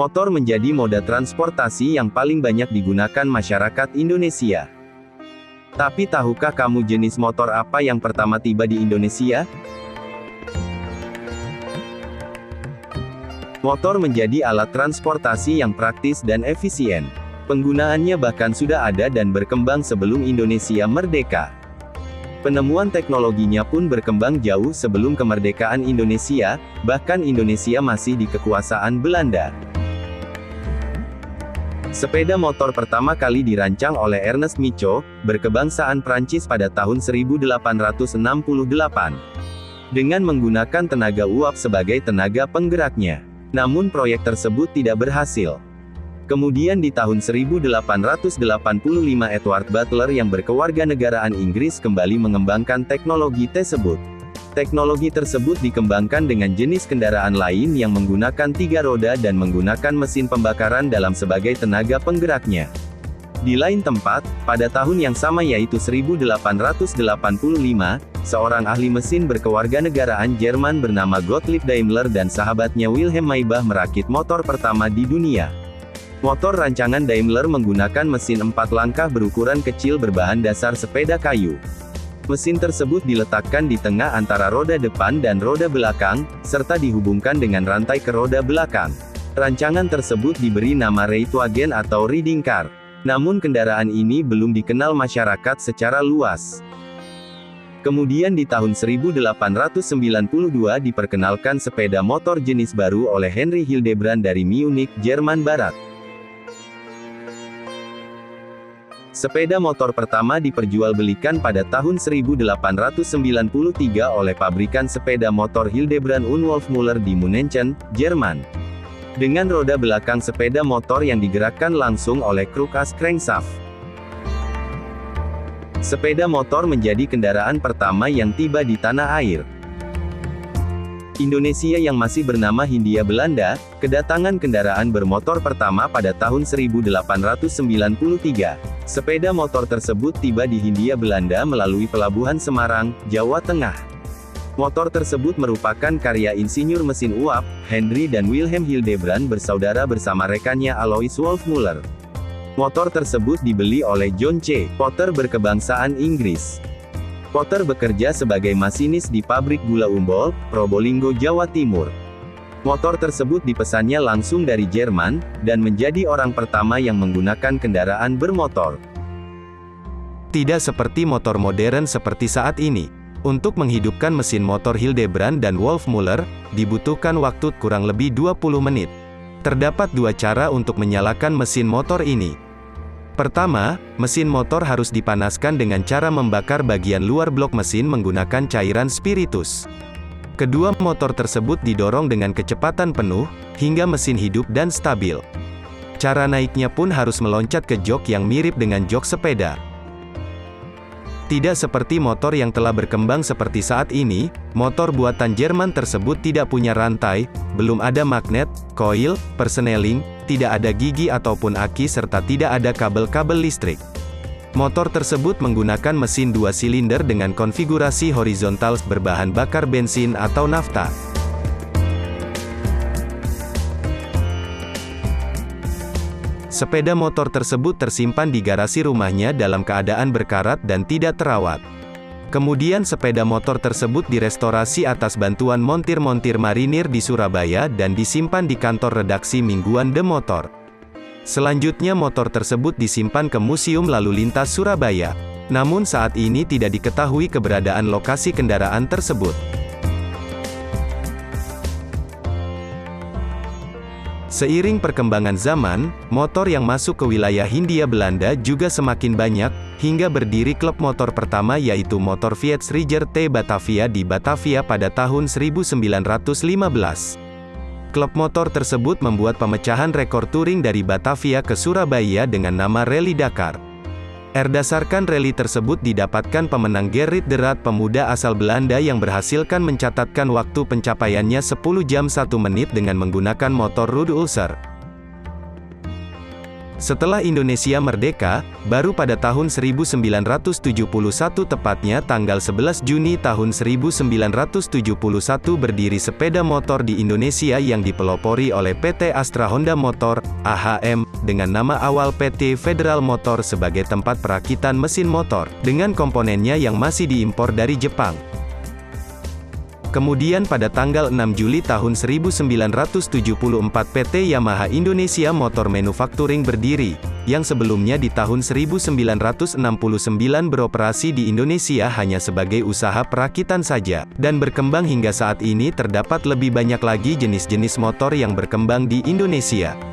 Motor menjadi moda transportasi yang paling banyak digunakan masyarakat Indonesia. Tapi tahukah kamu jenis motor apa yang pertama tiba di Indonesia? Motor menjadi alat transportasi yang praktis dan efisien. Penggunaannya bahkan sudah ada dan berkembang sebelum Indonesia merdeka. Penemuan teknologinya pun berkembang jauh sebelum kemerdekaan Indonesia, bahkan Indonesia masih di kekuasaan Belanda. Sepeda motor pertama kali dirancang oleh Ernest Michaud, berkebangsaan Prancis pada tahun 1868, dengan menggunakan tenaga uap sebagai tenaga penggeraknya. Namun proyek tersebut tidak berhasil. Kemudian di tahun 1885 Edward Butler yang berkewarganegaraan Inggris kembali mengembangkan teknologi tersebut. Teknologi tersebut dikembangkan dengan jenis kendaraan lain yang menggunakan 3 roda dan menggunakan mesin pembakaran dalam sebagai tenaga penggeraknya. Di lain tempat, pada tahun yang sama yaitu 1885, seorang ahli mesin berkewarganegaraan Jerman bernama Gottlieb Daimler dan sahabatnya Wilhelm Maybach merakit motor pertama di dunia. Motor rancangan Daimler menggunakan mesin 4 langkah berukuran kecil berbahan dasar sepeda kayu. Mesin tersebut diletakkan di tengah antara roda depan dan roda belakang, serta dihubungkan dengan rantai ke roda belakang. Rancangan tersebut diberi nama Reitwagen atau riding car. Namun kendaraan ini belum dikenal masyarakat secara luas. Kemudian di tahun 1892 diperkenalkan sepeda motor jenis baru oleh Henry Hildebrand dari Munich, Jerman Barat. Sepeda motor pertama diperjualbelikan pada tahun 1893 oleh pabrikan sepeda motor Hildebrand und Wolfmuller di München, Jerman. Dengan roda belakang sepeda motor yang digerakkan langsung oleh kruk as crankshaft. Sepeda motor menjadi kendaraan pertama yang tiba di tanah air. Indonesia yang masih bernama Hindia Belanda, kedatangan kendaraan bermotor pertama pada tahun 1893. Sepeda motor tersebut tiba di Hindia Belanda melalui Pelabuhan Semarang, Jawa Tengah. Motor tersebut merupakan karya insinyur mesin uap, Henry dan Wilhelm Hildebrand bersaudara bersama rekannya Alois Wolfmuller. Motor tersebut dibeli oleh John C. Potter berkebangsaan Inggris. Potter bekerja sebagai masinis di pabrik gula Umbol, Probolinggo, Jawa Timur. Motor tersebut dipesannya langsung dari Jerman, dan menjadi orang pertama yang menggunakan kendaraan bermotor. Tidak seperti motor modern seperti saat ini. Untuk menghidupkan mesin motor Hildebrand dan Wolfmuller, dibutuhkan waktu kurang lebih 20 menit. Terdapat 2 cara untuk menyalakan mesin motor ini. Pertama, mesin motor harus dipanaskan dengan cara membakar bagian luar blok mesin menggunakan cairan spiritus. Kedua, motor tersebut didorong dengan kecepatan penuh, hingga mesin hidup dan stabil. Cara naiknya pun harus meloncat ke jok yang mirip dengan jok sepeda. Tidak seperti motor yang telah berkembang seperti saat ini, motor buatan Jerman tersebut tidak punya rantai, belum ada magnet, koil, persneling, tidak ada gigi ataupun aki serta tidak ada kabel-kabel listrik. Motor tersebut menggunakan mesin 2 silinder dengan konfigurasi horizontal berbahan bakar bensin atau nafta. Sepeda motor tersebut tersimpan di garasi rumahnya dalam keadaan berkarat dan tidak terawat. Kemudian sepeda motor tersebut direstorasi atas bantuan montir-montir marinir di Surabaya dan disimpan di kantor redaksi mingguan The Motor. Selanjutnya motor tersebut disimpan ke Museum Lalu Lintas Surabaya. Namun saat ini tidak diketahui keberadaan lokasi kendaraan tersebut. Seiring perkembangan zaman, motor yang masuk ke wilayah Hindia Belanda juga semakin banyak, hingga berdiri klub motor pertama yaitu Motor Fietsrijder T Batavia di Batavia pada tahun 1915. Klub motor tersebut membuat pemecahan rekor touring dari Batavia ke Surabaya dengan nama Rally Dakar. Berdasarkan rally tersebut didapatkan pemenang Gerrit de Rad, pemuda asal Belanda yang berhasilkan mencatatkan waktu pencapaiannya 10 jam 1 menit dengan menggunakan motor Ruud Ulcer. Setelah Indonesia merdeka, baru pada tahun 1971 tepatnya tanggal 11 Juni tahun 1971 berdiri sepeda motor di Indonesia yang dipelopori oleh PT Astra Honda Motor, AHM, dengan nama awal PT Federal Motor sebagai tempat perakitan mesin motor, dengan komponennya yang masih diimpor dari Jepang. Kemudian pada tanggal 6 Juli tahun 1974 PT Yamaha Indonesia Motor Manufacturing berdiri, yang sebelumnya di tahun 1969 beroperasi di Indonesia hanya sebagai usaha perakitan saja, dan berkembang hingga saat ini terdapat lebih banyak lagi jenis-jenis motor yang berkembang di Indonesia.